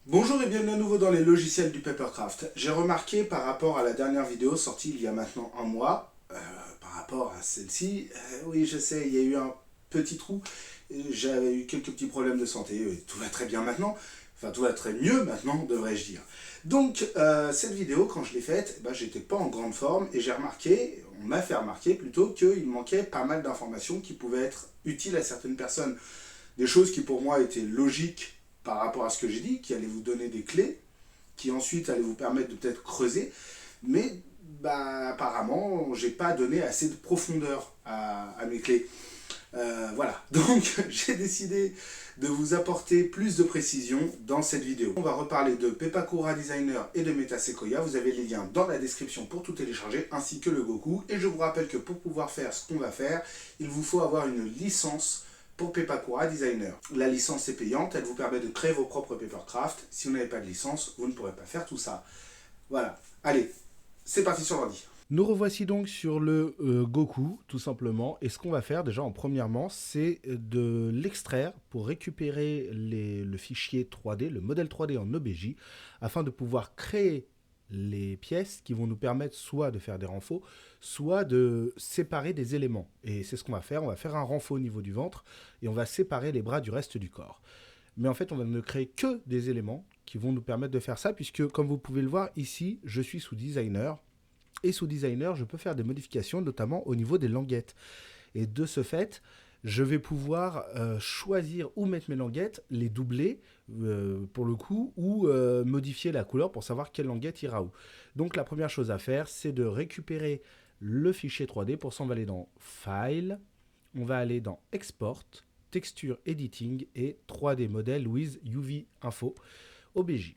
Bonjour et bienvenue à nouveau dans les logiciels du Papercraft. J'ai remarqué par rapport à la dernière vidéo sortie il y a maintenant un mois, par rapport à celle-ci, oui je sais, il y a eu un petit trou, j'avais eu quelques petits problèmes de santé, tout va très bien maintenant, enfin tout va très mieux maintenant devrais-je dire. Donc cette vidéo quand je l'ai faite, j'étais pas en grande forme et j'ai remarqué, on m'a fait remarquer plutôt qu'il manquait pas mal d'informations qui pouvaient être utiles à certaines personnes. Des choses qui pour moi étaient logiques par rapport à ce que j'ai dit, qui allaient vous donner des clés, qui ensuite allaient vous permettre de peut-être creuser, mais apparemment, j'ai pas donné assez de profondeur à mes clés. Voilà, donc j'ai décidé de vous apporter plus de précision dans cette vidéo. On va reparler de Pepakura Designer et de Metasequoia. Vous avez les liens dans la description pour tout télécharger, ainsi que le Goku. Et je vous rappelle que pour pouvoir faire ce qu'on va faire, il vous faut avoir une licence pour Pepakura Designer. La licence est payante, elle vous permet de créer vos propres papercraft. Si vous n'avez pas de licence, vous ne pourrez pas faire tout ça. Voilà, allez, c'est parti sur l'ordi. Nous revoici donc sur le Goku, tout simplement. Et ce qu'on va faire déjà en premièrement, c'est de l'extraire pour récupérer le fichier 3D, le modèle 3D en OBJ, afin de pouvoir créer les pièces qui vont nous permettre soit de faire des renfaux, soit de séparer des éléments. Et c'est ce qu'on va faire. On va faire un renfort au niveau du ventre et on va séparer les bras du reste du corps. Mais en fait, on va ne créer que des éléments qui vont nous permettre de faire ça, puisque comme vous pouvez le voir ici, je suis sous designer. Et sous designer, je peux faire des modifications, notamment au niveau des languettes. Et de ce fait, je vais pouvoir choisir où mettre mes languettes, les doubler pour le coup, ou modifier la couleur pour savoir quelle languette ira où. Donc la première chose à faire, c'est de récupérer le fichier 3D. Pour ça, on va aller dans File, on va aller dans Export, Texture Editing et 3D Model with UV Info, OBJ.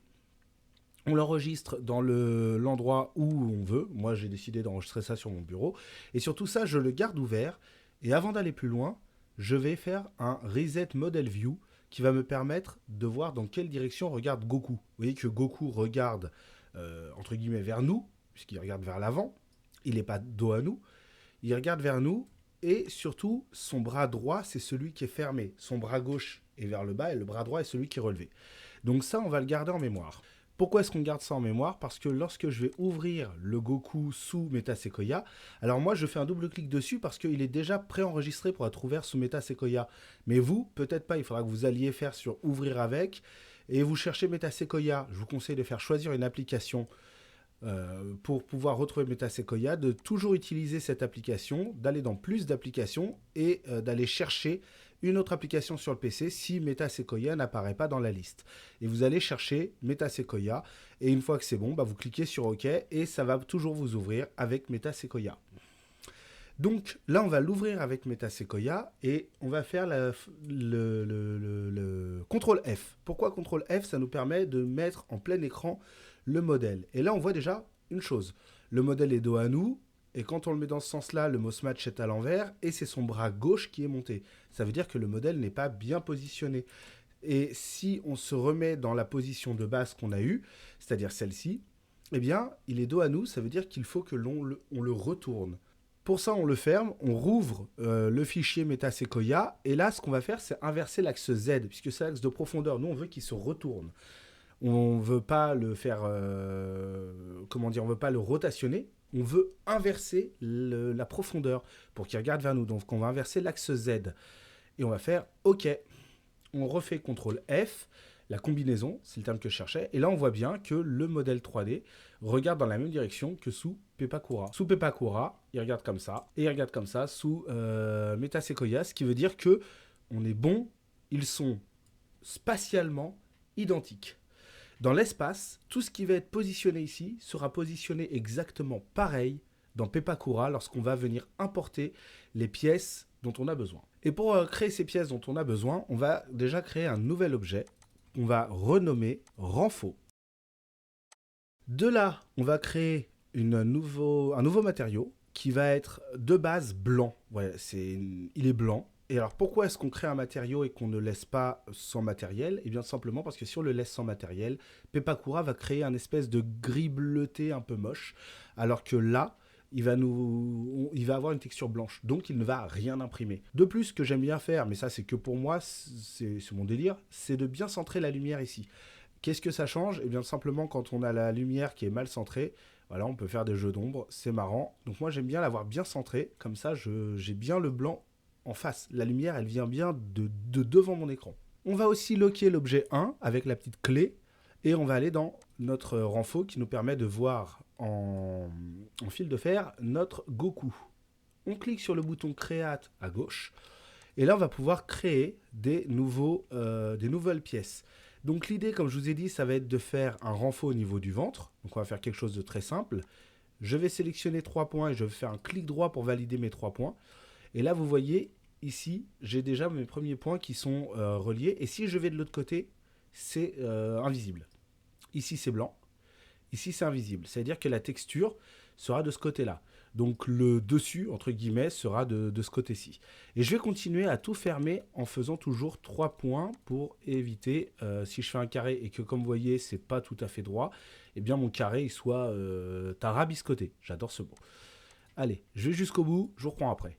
On l'enregistre dans l'endroit où on veut. Moi, j'ai décidé d'enregistrer ça sur mon bureau. Et surtout ça, je le garde ouvert. Et avant d'aller plus loin, je vais faire un Reset Model View qui va me permettre de voir dans quelle direction regarde Goku. Vous voyez que Goku regarde, entre guillemets, vers nous, puisqu'il regarde vers l'avant. Il n'est pas dos à nous. Il regarde vers nous. Et surtout, son bras droit, c'est celui qui est fermé. Son bras gauche est vers le bas et le bras droit est celui qui est relevé. Donc ça, on va le garder en mémoire. Pourquoi est-ce qu'on garde ça en mémoire? Parce que lorsque je vais ouvrir le Goku sous Metasequoia, alors moi je fais un double clic dessus parce qu'il est déjà préenregistré pour être ouvert sous Metasequoia. Mais vous, peut-être pas, il faudra que vous alliez faire sur ouvrir avec et vous cherchez Metasequoia. Je vous conseille de faire choisir une application pour pouvoir retrouver Metasequoia, de toujours utiliser cette application, d'aller dans plus d'applications et d'aller chercher une autre application sur le PC si Metasequoia n'apparaît pas dans la liste. Et vous allez chercher Metasequoia et une fois que c'est bon, vous cliquez sur OK et ça va toujours vous ouvrir avec Metasequoia. Donc là, on va l'ouvrir avec Metasequoia et on va faire le CTRL F. Pourquoi CTRL F? Ça nous permet de mettre en plein écran le modèle. Et là, on voit déjà une chose. Le modèle est dos à nous, et quand on le met dans ce sens-là, le mouse match est à l'envers, et c'est son bras gauche qui est monté. Ça veut dire que le modèle n'est pas bien positionné. Et si on se remet dans la position de base qu'on a eue, c'est-à-dire celle-ci, eh bien, il est dos à nous, ça veut dire qu'il faut que l'on le retourne. Pour ça, on le ferme, on rouvre le fichier Metasequoia, et là, ce qu'on va faire, c'est inverser l'axe Z, puisque c'est l'axe de profondeur. Nous, on veut qu'il se retourne. On ne veut pas le faire, comment dire, on veut pas le rotationner. On veut inverser la profondeur pour qu'il regarde vers nous. Donc, on va inverser l'axe Z. Et on va faire OK. On refait CTRL F, la combinaison, c'est le terme que je cherchais. Et là, on voit bien que le modèle 3D regarde dans la même direction que sous Pepakura. Sous Pepakura, il regarde comme ça. Et il regarde comme ça sous Metasequoia, ce qui veut dire que on est bon, ils sont spatialement identiques. Dans l'espace, tout ce qui va être positionné ici sera positionné exactement pareil dans Pepakura lorsqu'on va venir importer les pièces dont on a besoin. Et pour créer ces pièces dont on a besoin, on va déjà créer un nouvel objet qu'on va renommer renfo. De là, on va créer un nouveau matériau qui va être de base blanc. Ouais, il est blanc. Et alors pourquoi est-ce qu'on crée un matériau et qu'on ne laisse pas sans matériel? Eh bien simplement parce que si on le laisse sans matériel, Pepakura va créer un espèce de gris bleuté un peu moche, alors que là, il va avoir une texture blanche, donc il ne va rien imprimer. De plus, ce que j'aime bien faire, mais ça c'est que pour moi, c'est mon délire, c'est de bien centrer la lumière ici. Qu'est-ce que ça change? Eh bien, simplement, quand on a la lumière qui est mal centrée, voilà, on peut faire des jeux d'ombre, c'est marrant. Donc moi, j'aime bien l'avoir bien centré, comme ça, j'ai bien le blanc en face. La lumière, elle vient bien de devant mon écran. On va aussi locker l'objet 1 avec la petite clé, et on va aller dans notre renfo qui nous permet de voir en fil de fer notre Goku. On clique sur le bouton Create à gauche, et là, on va pouvoir créer des nouvelles pièces. Donc l'idée, comme je vous ai dit, ça va être de faire un renfort au niveau du ventre. Donc on va faire quelque chose de très simple. Je vais sélectionner 3 points et je vais faire un clic droit pour valider mes 3 points. Et là, vous voyez, ici, j'ai déjà mes premiers points qui sont reliés. Et si je vais de l'autre côté, c'est invisible. Ici, c'est blanc. Ici, c'est invisible. C'est-à-dire que la texture sera de ce côté-là. Donc le dessus, entre guillemets, sera de ce côté-ci. Et je vais continuer à tout fermer en faisant toujours 3 points pour éviter, si je fais un carré et que, comme vous voyez, c'est pas tout à fait droit, eh bien mon carré il soit tarabiscoté. J'adore ce mot. Allez, je vais jusqu'au bout, je vous reprends après.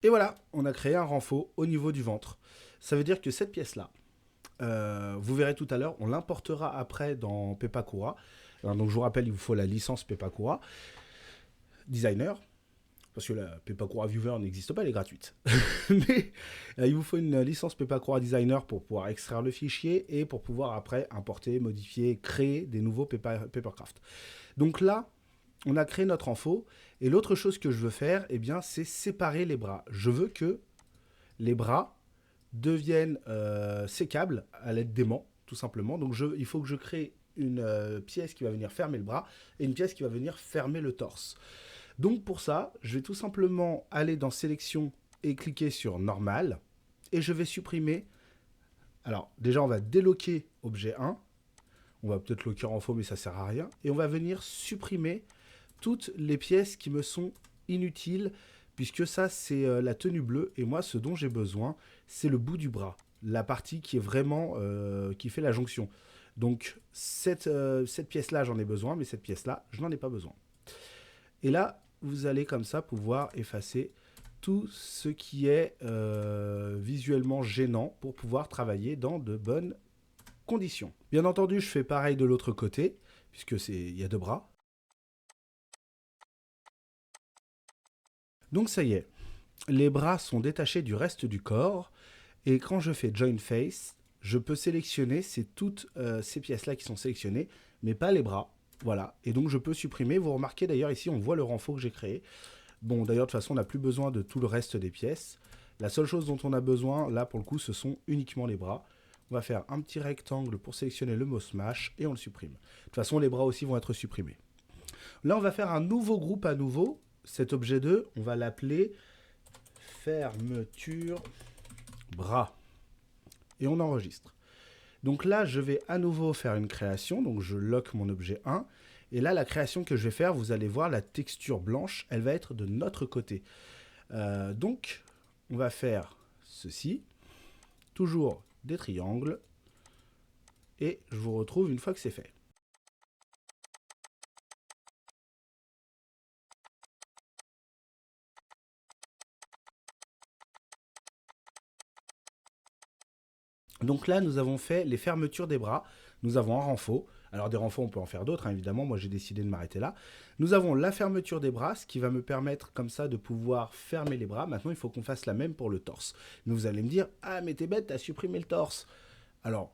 Et voilà, on a créé un renfort au niveau du ventre. Ça veut dire que cette pièce-là, vous verrez tout à l'heure, on l'importera après dans Pepakura. Alors, donc je vous rappelle, il vous faut la licence Pepakura Designer, parce que la Pepakura Viewer n'existe pas, elle est gratuite. Mais il vous faut une licence Pepakura Designer pour pouvoir extraire le fichier et pour pouvoir après importer, modifier, créer des nouveaux Papercraft. Donc là, on a créé notre info, et l'autre chose que je veux faire, eh bien, c'est séparer les bras. Je veux que les bras deviennent sécables à l'aide d'aimants, tout simplement. Donc il faut que je crée une pièce qui va venir fermer le bras et une pièce qui va venir fermer le torse. Donc pour ça, je vais tout simplement aller dans sélection et cliquer sur normal, et je vais supprimer. Alors déjà, on va déloquer objet 1, on va peut-être loquer en faux, mais ça sert à rien, et on va venir supprimer toutes les pièces qui me sont inutiles, puisque ça c'est la tenue bleue, et moi ce dont j'ai besoin, c'est le bout du bras, la partie qui est vraiment qui fait la jonction. Donc cette pièce-là, j'en ai besoin, mais cette pièce-là, je n'en ai pas besoin. Et là, vous allez comme ça pouvoir effacer tout ce qui est visuellement gênant pour pouvoir travailler dans de bonnes conditions. Bien entendu, je fais pareil de l'autre côté, puisque il y a 2 bras. Donc ça y est, les bras sont détachés du reste du corps, et quand je fais Join Face, je peux sélectionner, c'est toutes ces pièces-là qui sont sélectionnées, mais pas les bras. Voilà, et donc je peux supprimer. Vous remarquez d'ailleurs ici, on voit le renfort que j'ai créé. Bon, d'ailleurs, de toute façon, on n'a plus besoin de tout le reste des pièces. La seule chose dont on a besoin, là, pour le coup, ce sont uniquement les bras. On va faire un petit rectangle pour sélectionner le mot Smash, et on le supprime. De toute façon, les bras aussi vont être supprimés. Là, on va faire un nouveau groupe à nouveau. Cet objet 2, on va l'appeler fermeture bras. Et on enregistre. Donc là, je vais à nouveau faire une création. Donc je lock mon objet 1. Et là, la création que je vais faire, vous allez voir, la texture blanche, elle va être de notre côté. Donc, on va faire ceci. Toujours des triangles. Et je vous retrouve une fois que c'est fait. Donc là, nous avons fait les fermetures des bras. Nous avons un renfort. Alors des renforts, on peut en faire d'autres, hein, évidemment. Moi, j'ai décidé de m'arrêter là. Nous avons la fermeture des bras, ce qui va me permettre comme ça de pouvoir fermer les bras. Maintenant, il faut qu'on fasse la même pour le torse. Mais vous allez me dire, ah, mais t'es bête, t'as supprimé le torse. Alors,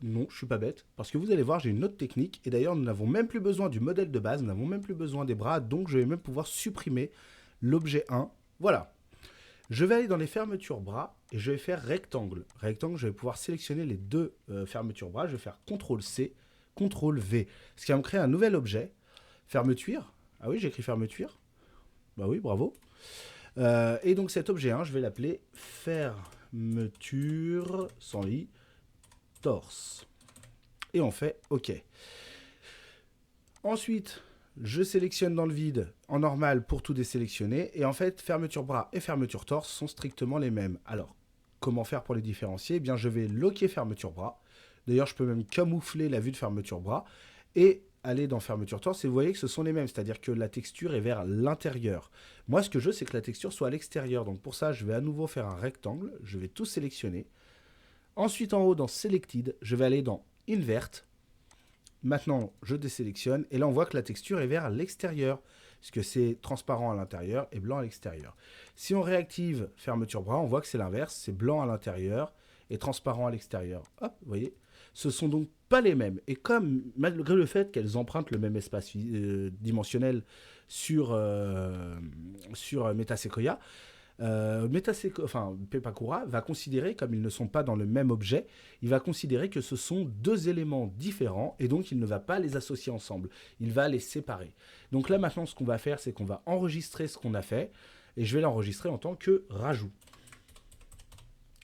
non, je suis pas bête, parce que vous allez voir, j'ai une autre technique. Et d'ailleurs, nous n'avons même plus besoin du modèle de base, nous n'avons même plus besoin des bras. Donc, je vais même pouvoir supprimer l'objet 1. Voilà. Je vais aller dans les fermetures bras et je vais faire rectangle. Rectangle, je vais pouvoir sélectionner les 2 fermetures bras. Je vais faire CTRL-C, CTRL-V. Ce qui va me créer un nouvel objet. Fermeture. Ah oui, j'ai écrit fermeture. Bah oui, bravo. Et donc cet objet 1, je vais l'appeler fermeture, sans i, torse. Et on fait OK. Ensuite, je sélectionne dans le vide en normal pour tout désélectionner. Et en fait, fermeture bras et fermeture torse sont strictement les mêmes. Alors, comment faire pour les différencier? Eh bien, je vais loquer fermeture bras. D'ailleurs, je peux même camoufler la vue de fermeture bras et aller dans fermeture torse. Et vous voyez que ce sont les mêmes, c'est-à-dire que la texture est vers l'intérieur. Moi, ce que je veux, c'est que la texture soit à l'extérieur. Donc pour ça, je vais à nouveau faire un rectangle. Je vais tout sélectionner. Ensuite, en haut, dans Selected, je vais aller dans Invert. Maintenant, je désélectionne et là, on voit que la texture est vers l'extérieur, puisque c'est transparent à l'intérieur et blanc à l'extérieur. Si on réactive fermeture bras, on voit que c'est l'inverse, c'est blanc à l'intérieur et transparent à l'extérieur. Hop, vous voyez, ce sont donc pas les mêmes. Et comme, malgré le fait qu'elles empruntent le même espace dimensionnel sur Metasequoia, Pepakura va considérer, comme ils ne sont pas dans le même objet, il va considérer que ce sont deux éléments différents et donc il ne va pas les associer ensemble. Il va les séparer. Donc là maintenant, ce qu'on va faire, c'est qu'on va enregistrer ce qu'on a fait et je vais l'enregistrer en tant que rajout.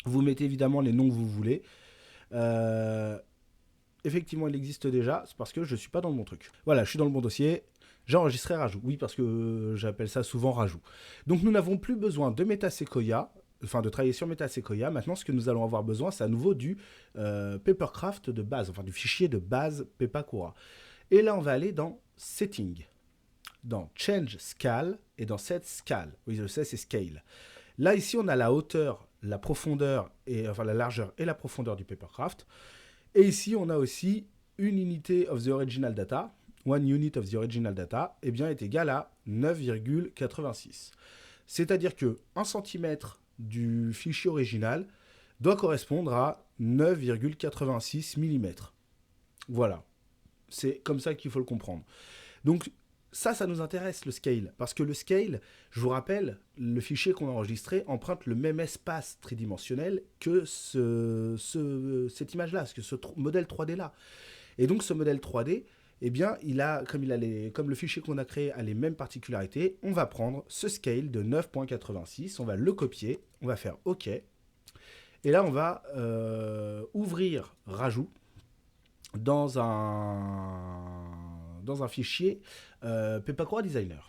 Vous mettez évidemment les noms que vous voulez. Effectivement, il existe déjà, c'est parce que je ne suis pas dans le bon truc. Voilà, je suis dans le bon dossier. J'ai enregistré rajout. Oui, parce que j'appelle ça souvent rajout. Donc, nous n'avons plus besoin de Metasequoia, enfin de travailler sur Metasequoia. Maintenant, ce que nous allons avoir besoin, c'est à nouveau du Papercraft de base, enfin du fichier de base Pepakura. Et là, on va aller dans Setting, dans Change Scale et dans Set Scale. Oui, je sais, c'est Scale. Là, ici, on a la hauteur, la profondeur, enfin la largeur et la profondeur du Papercraft. Et ici, on a aussi une unité of the original data. One unit of the original data est égal à 9,86. C'est-à-dire que 1 cm du fichier original doit correspondre à 9,86 mm. Voilà. C'est comme ça qu'il faut le comprendre. Donc, ça nous intéresse, le scale. Parce que le scale, je vous rappelle, le fichier qu'on a enregistré emprunte le même espace tridimensionnel que cette image-là, que ce modèle 3D-là. Et donc, ce modèle 3D, comme le fichier qu'on a créé a les mêmes particularités, on va prendre ce scale de 9.86, on va le copier, on va faire OK. Et là, on va ouvrir rajout dans un fichier Pepakura Designer.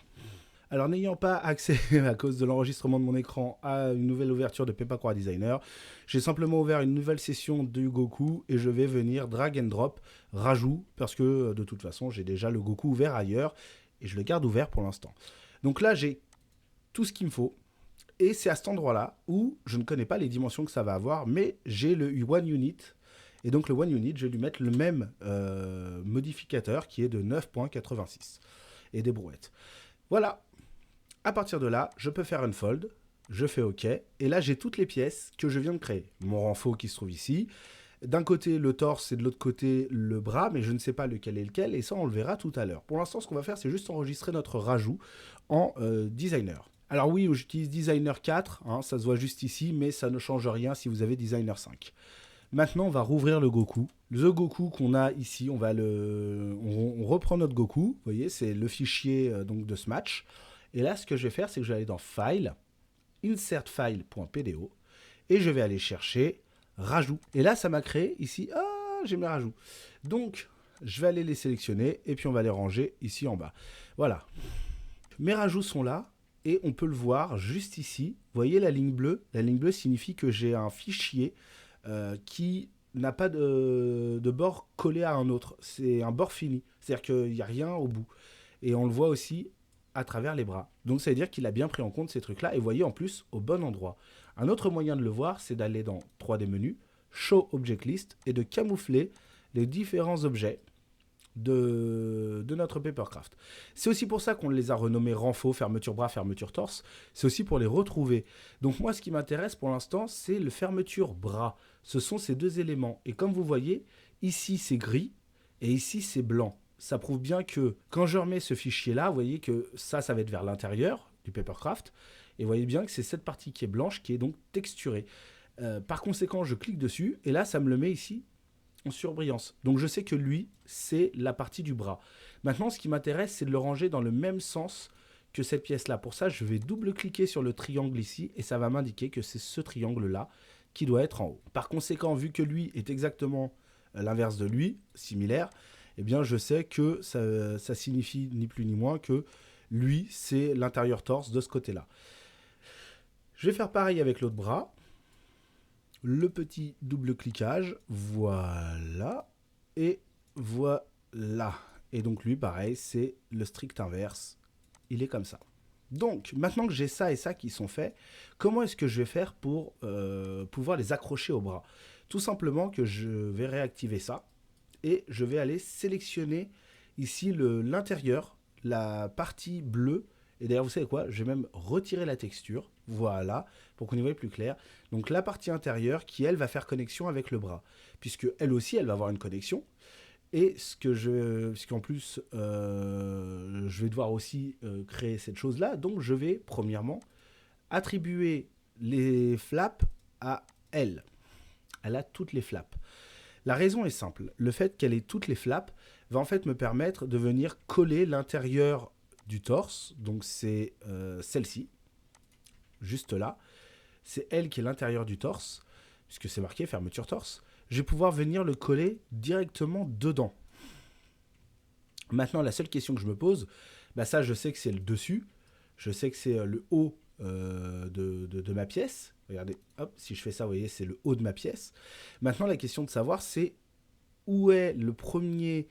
Alors, n'ayant pas accès, à cause de l'enregistrement de mon écran, à une nouvelle ouverture de Pepakura Designer, j'ai simplement ouvert une nouvelle session de Goku et je vais venir drag and drop rajout, parce que de toute façon, j'ai déjà le Goku ouvert ailleurs et je le garde ouvert pour l'instant. Donc là, j'ai tout ce qu'il me faut. Et c'est à cet endroit-là où je ne connais pas les dimensions que ça va avoir, mais j'ai le One Unit. Et donc le One Unit, je vais lui mettre le même modificateur qui est de 9.86 et des brouettes. Voilà. À partir de là, je peux faire unfold, je fais OK, et là j'ai toutes les pièces que je viens de créer. Mon renfort qui se trouve ici, d'un côté le torse et de l'autre côté le bras, mais je ne sais pas lequel est lequel, et ça on le verra tout à l'heure. Pour l'instant, ce qu'on va faire, c'est juste enregistrer notre rajout en designer. Alors oui, j'utilise designer 4, ça se voit juste ici, mais ça ne change rien si vous avez designer 5. Maintenant, on va rouvrir le Goku. Le Goku qu'on a ici, on reprend notre Goku, vous voyez, c'est le fichier donc de ce match. Et là, ce que je vais faire, c'est que je vais aller dans File, Insert File.pdo, et je vais aller chercher Rajout. Et là, ça m'a créé ici, j'ai mes rajouts. Donc, je vais aller les sélectionner, et puis on va les ranger ici en bas. Voilà. Mes rajouts sont là, et on peut le voir juste ici. Vous voyez la ligne bleue? La ligne bleue signifie que j'ai un fichier qui n'a pas de bord collé à un autre. C'est un bord fini. C'est-à-dire qu'il n'y a rien au bout. Et on le voit aussi à travers les bras. Donc ça veut dire qu'il a bien pris en compte ces trucs-là, et vous voyez en plus au bon endroit. Un autre moyen de le voir, c'est d'aller dans 3D menu, Show Object List, et de camoufler les différents objets de notre Papercraft. C'est aussi pour ça qu'on les a renommés renfort, fermeture bras, fermeture torse. C'est aussi pour les retrouver. Donc moi, ce qui m'intéresse pour l'instant, c'est le fermeture bras. Ce sont ces deux éléments. Et comme vous voyez, ici c'est gris, et ici c'est blanc. Ça prouve bien que quand je remets ce fichier-là, vous voyez que ça va être vers l'intérieur du Papercraft. Et vous voyez bien que c'est cette partie qui est blanche qui est donc texturée. Par conséquent, je clique dessus et là, ça me le met ici en surbrillance. Donc je sais que lui, c'est la partie du bras. Maintenant, ce qui m'intéresse, c'est de le ranger dans le même sens que cette pièce-là. Pour ça, je vais double-cliquer sur le triangle ici et ça va m'indiquer que c'est ce triangle-là qui doit être en haut. Par conséquent, vu que lui est exactement l'inverse de lui, similaire, eh bien je sais que ça signifie ni plus ni moins que lui, c'est l'intérieur torse de ce côté-là. Je vais faire pareil avec l'autre bras. Le petit double cliquage, voilà, et voilà. Et donc lui, pareil, c'est le strict inverse, il est comme ça. Donc, maintenant que j'ai ça et ça qui sont faits, comment est-ce que je vais faire pour pouvoir les accrocher au bras? Tout simplement que je vais réactiver ça et je vais aller sélectionner ici l'intérieur, la partie bleue. Et d'ailleurs, vous savez quoi? Je vais même retirer la texture, voilà, pour qu'on y voit plus clair. Donc la partie intérieure qui, elle, va faire connexion avec le bras, puisque elle aussi, elle va avoir une connexion. Et puisqu'en plus, je vais devoir aussi créer cette chose-là, donc je vais, premièrement, attribuer les flaps à elle. Elle a toutes les flaps. La raison est simple. Le fait qu'elle ait toutes les flaps va en fait me permettre de venir coller l'intérieur du torse. Donc c'est celle-ci, juste là. C'est elle qui est l'intérieur du torse, puisque c'est marqué fermeture torse. Je vais pouvoir venir le coller directement dedans. Maintenant, la seule question que je me pose, bah ça je sais que c'est le dessus, je sais que c'est le haut de ma pièce. Regardez, hop, si je fais ça, vous voyez, c'est le haut de ma pièce. Maintenant, la question de savoir, c'est où est le premier,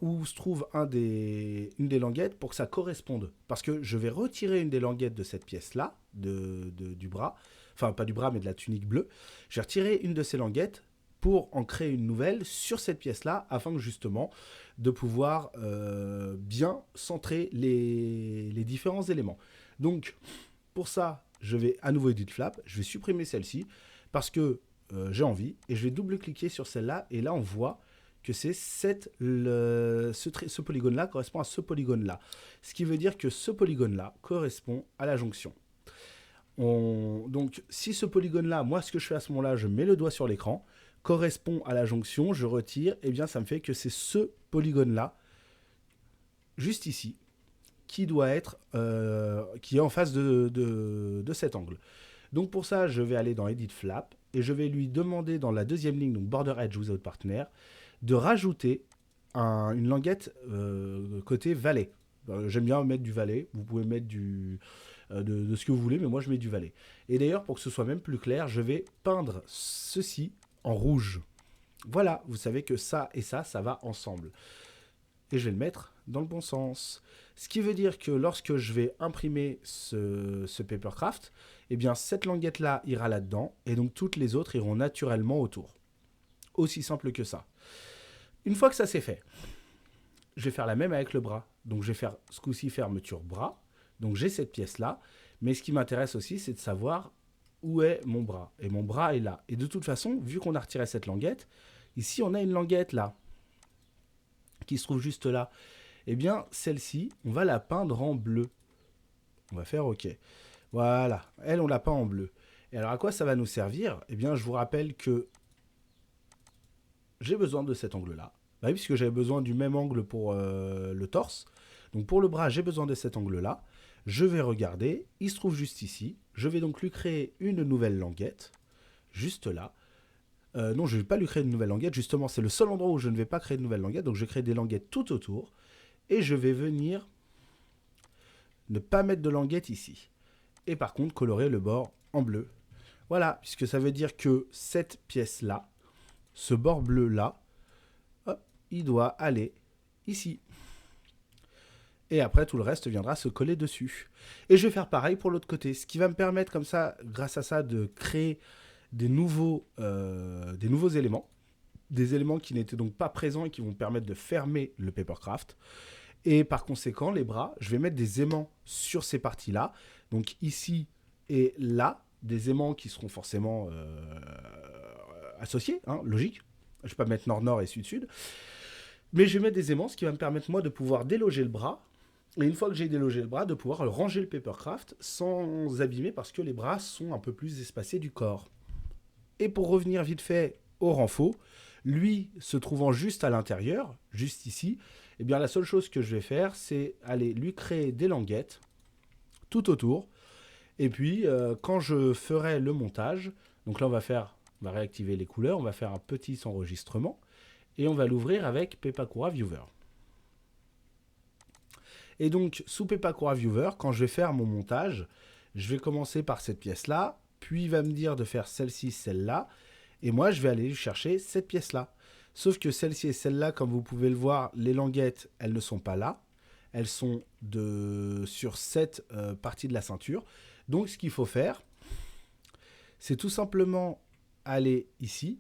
où se trouve une des languettes pour que ça corresponde. Parce que je vais retirer une des languettes de cette pièce-là, du bras, enfin pas du bras, mais de la tunique bleue. Je vais retirer une de ces languettes pour en créer une nouvelle sur cette pièce-là, afin que justement de pouvoir bien centrer les différents éléments. Donc, pour ça, je vais à nouveau Edit Flap, je vais supprimer celle-ci, parce que j'ai envie, et je vais double-cliquer sur celle-là, et là on voit que c'est ce polygone-là correspond à ce polygone-là. Ce qui veut dire que ce polygone-là correspond à la jonction. Donc, si ce polygone-là, moi ce que je fais à ce moment-là, je mets le doigt sur l'écran, correspond à la jonction, je retire, et bien ça me fait que c'est ce polygone-là, juste ici, qui doit être, qui est en face de cet angle. Donc pour ça, je vais aller dans Edit Flap, et je vais lui demander dans la deuxième ligne, donc Border Edge Without Partner, de rajouter une languette côté valet. J'aime bien mettre du valet, vous pouvez mettre de ce que vous voulez, mais moi je mets du valet. Et d'ailleurs, pour que ce soit même plus clair, je vais peindre ceci en rouge. Voilà, vous savez que ça et ça va ensemble. Et je vais le mettre dans le bon sens. Ce qui veut dire que lorsque je vais imprimer ce Papercraft, eh bien cette languette-là ira là-dedans, et donc toutes les autres iront naturellement autour. Aussi simple que ça. Une fois que ça c'est fait, je vais faire la même avec le bras. Donc je vais faire ce coup-ci fermeture bras. Donc j'ai cette pièce-là, mais ce qui m'intéresse aussi, c'est de savoir où est mon bras. Et mon bras est là. Et de toute façon, vu qu'on a retiré cette languette, ici on a une languette là, qui se trouve juste là. Eh bien, celle-ci, on va la peindre en bleu. On va faire OK. Voilà, elle, on la peint en bleu. Et alors, à quoi ça va nous servir? Eh bien, je vous rappelle que j'ai besoin de cet angle-là. Bah oui, puisque j'avais besoin du même angle pour le torse. Donc, pour le bras, j'ai besoin de cet angle-là. Je vais regarder, il se trouve juste ici. Je vais donc lui créer une nouvelle languette, juste là. Non, je ne vais pas lui créer une nouvelle languette. Justement, c'est le seul endroit où je ne vais pas créer de nouvelle languette. Donc, je crée des languettes tout autour. Et je vais venir ne pas mettre de languette ici. Et par contre, colorer le bord en bleu. Voilà, puisque ça veut dire que cette pièce-là, ce bord bleu-là, il doit aller ici. Et après, tout le reste viendra se coller dessus. Et je vais faire pareil pour l'autre côté. Ce qui va me permettre, comme ça, grâce à ça, de créer des nouveaux éléments. Des éléments qui n'étaient donc pas présents et qui vont permettre de fermer le Papercraft. Et par conséquent, les bras, je vais mettre des aimants sur ces parties-là. Donc ici et là, des aimants qui seront forcément associés, hein, logique. Je ne vais pas mettre nord-nord et sud-sud. Mais je vais mettre des aimants, ce qui va me permettre, moi, de pouvoir déloger le bras. Et une fois que j'ai délogé le bras, de pouvoir ranger le Papercraft sans abîmer, parce que les bras sont un peu plus espacés du corps. Et pour revenir vite fait au renfort, lui se trouvant juste à l'intérieur, juste ici, eh bien la seule chose que je vais faire, c'est aller lui créer des languettes tout autour. Et puis, quand je ferai le montage, donc là on va réactiver les couleurs, on va faire un petit enregistrement, et on va l'ouvrir avec Pepakura Viewer. Et donc, sous Pepakura Viewer, quand je vais faire mon montage, je vais commencer par cette pièce-là, puis il va me dire de faire celle-ci, celle-là, et moi, je vais aller chercher cette pièce-là. Sauf que celle-ci et celle-là, comme vous pouvez le voir, les languettes, elles ne sont pas là. Elles sont sur cette partie de la ceinture. Donc, ce qu'il faut faire, c'est tout simplement aller ici,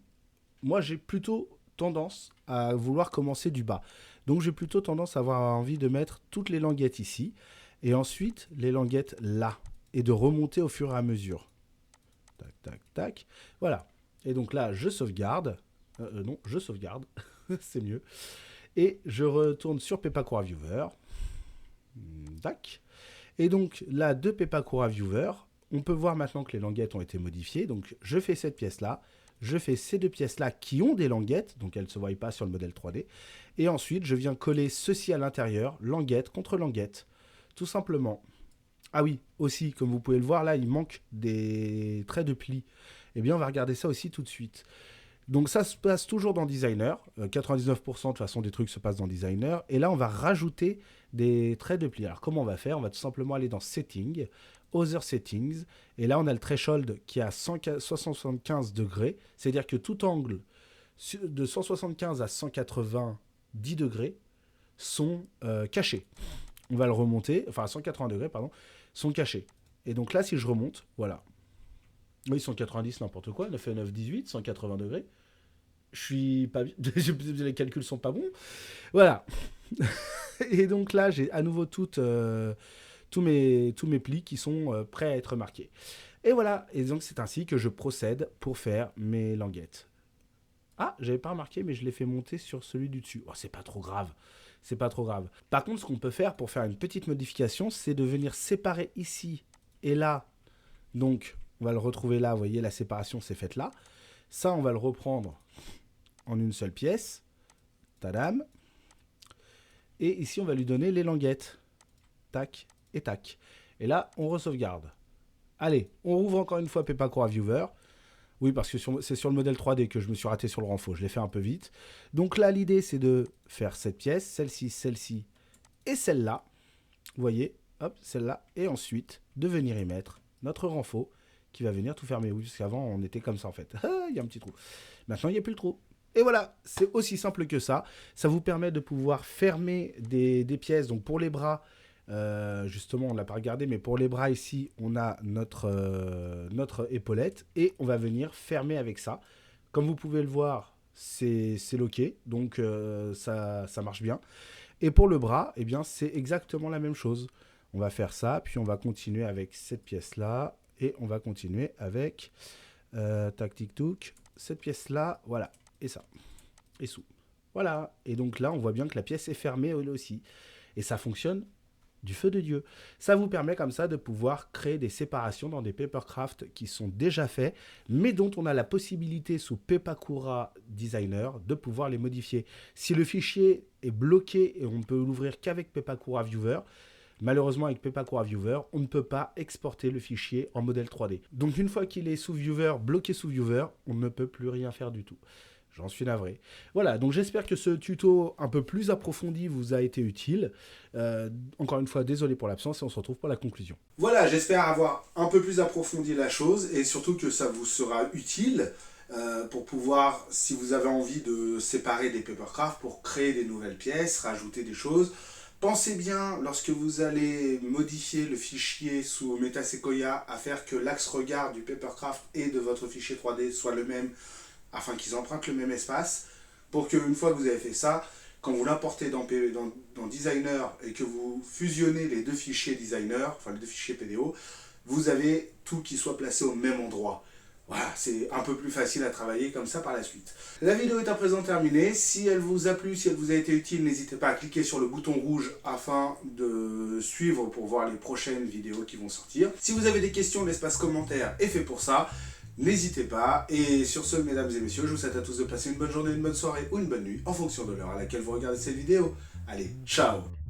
moi j'ai plutôt tendance à vouloir commencer du bas. Donc j'ai plutôt tendance à avoir envie de mettre toutes les languettes ici et ensuite les languettes là et de remonter au fur et à mesure. Tac, tac, tac. Voilà. Et donc là, je sauvegarde. Non, je sauvegarde. C'est mieux. Et je retourne sur Pepakura Viewer. Tac. Et donc là, de Pepakura Viewer, on peut voir maintenant que les languettes ont été modifiées. Donc je fais cette pièce-là. Je fais ces deux pièces-là qui ont des languettes, donc elles ne se voient pas sur le modèle 3D. Et ensuite, je viens coller ceci à l'intérieur, languette contre languette. Tout simplement. Ah oui, aussi, comme vous pouvez le voir, là, il manque des traits de pli. Eh bien, on va regarder ça aussi tout de suite. Donc ça se passe toujours dans Designer. 99% de toute façon des trucs se passent dans Designer. Et là, on va rajouter des traits de pli. Alors, comment on va faire? On va tout simplement aller dans Setting, Other Settings. Et là, on a le threshold qui est à 175 degrés. C'est-à-dire que tout angle de 175 à 190 degrés sont cachés. On va le remonter, enfin à 180 degrés, pardon, sont cachés. Et donc là, si je remonte, voilà. Oui, 190, n'importe quoi, 9 et 9, 18, 180 degrés. Je suis pas bien, les calculs sont pas bons. Voilà. Et donc là, j'ai à nouveau tous mes plis qui sont prêts à être marqués. Et voilà, et donc c'est ainsi que je procède pour faire mes languettes. Ah, j'avais pas remarqué, mais je l'ai fait monter sur celui du dessus. Oh, c'est pas trop grave. C'est pas trop grave. Par contre, ce qu'on peut faire pour faire une petite modification, c'est de venir séparer ici et là. Donc, on va le retrouver là. Vous voyez, la séparation s'est faite là. Ça, on va le reprendre en une seule pièce. Tadam. Et ici, on va lui donner les languettes. Tac et tac. Et là, on re-sauvegarde. Allez, on rouvre encore une fois Pepakura Viewer. Oui, parce que c'est sur le modèle 3D que je me suis raté sur le renfort. Je l'ai fait un peu vite. Donc là, l'idée, c'est de faire cette pièce, celle-ci et celle-là. Vous voyez, hop, celle-là. Et ensuite, de venir y mettre notre renfort qui va venir tout fermer. Oui, parce qu'avant, on était comme ça, en fait. Il y a un petit trou. Maintenant, il n'y a plus le trou. Et voilà, c'est aussi simple que ça. Ça vous permet de pouvoir fermer des pièces. Donc, pour les bras... justement, on ne l'a pas regardé, mais pour les bras ici, on a notre épaulette et on va venir fermer avec ça. Comme vous pouvez le voir, c'est loqué, donc ça marche bien. Et pour le bras, eh bien, c'est exactement la même chose. On va faire ça, puis on va continuer avec cette pièce-là et on va continuer avec tac tic touc, cette pièce-là, voilà, et ça, et sous. Voilà, et donc là, on voit bien que la pièce est fermée elle aussi. Et ça fonctionne du feu de Dieu. Ça vous permet comme ça de pouvoir créer des séparations dans des papercraft qui sont déjà faits, mais dont on a la possibilité sous Pepakura Designer de pouvoir les modifier. Si le fichier est bloqué et on ne peut l'ouvrir qu'avec Pepakura Viewer, malheureusement avec Pepakura Viewer, on ne peut pas exporter le fichier en modèle 3D. Donc une fois qu'il est sous Viewer, bloqué sous Viewer, on ne peut plus rien faire du tout. J'en suis navré. Voilà, donc j'espère que ce tuto un peu plus approfondi vous a été utile. Encore une fois, désolé pour l'absence et on se retrouve pour la conclusion. Voilà, j'espère avoir un peu plus approfondi la chose et surtout que ça vous sera utile pour pouvoir, si vous avez envie de séparer des papercraft pour créer des nouvelles pièces, rajouter des choses. Pensez bien, lorsque vous allez modifier le fichier sous Metasequoia, à faire que l'axe regard du papercraft et de votre fichier 3D soit le même, afin qu'ils empruntent le même espace, pour qu'une fois que vous avez fait ça, quand vous l'importez dans Designer et que vous fusionnez les deux fichiers Designer, enfin les deux fichiers PDO, vous avez tout qui soit placé au même endroit. Voilà, c'est un peu plus facile à travailler comme ça par la suite. La vidéo est à présent terminée. Si elle vous a plu, si elle vous a été utile, n'hésitez pas à cliquer sur le bouton rouge afin de suivre pour voir les prochaines vidéos qui vont sortir. Si vous avez des questions, l'espace commentaire est fait pour ça. N'hésitez pas, et sur ce, mesdames et messieurs, je vous souhaite à tous de passer une bonne journée, une bonne soirée ou une bonne nuit, en fonction de l'heure à laquelle vous regardez cette vidéo. Allez, ciao!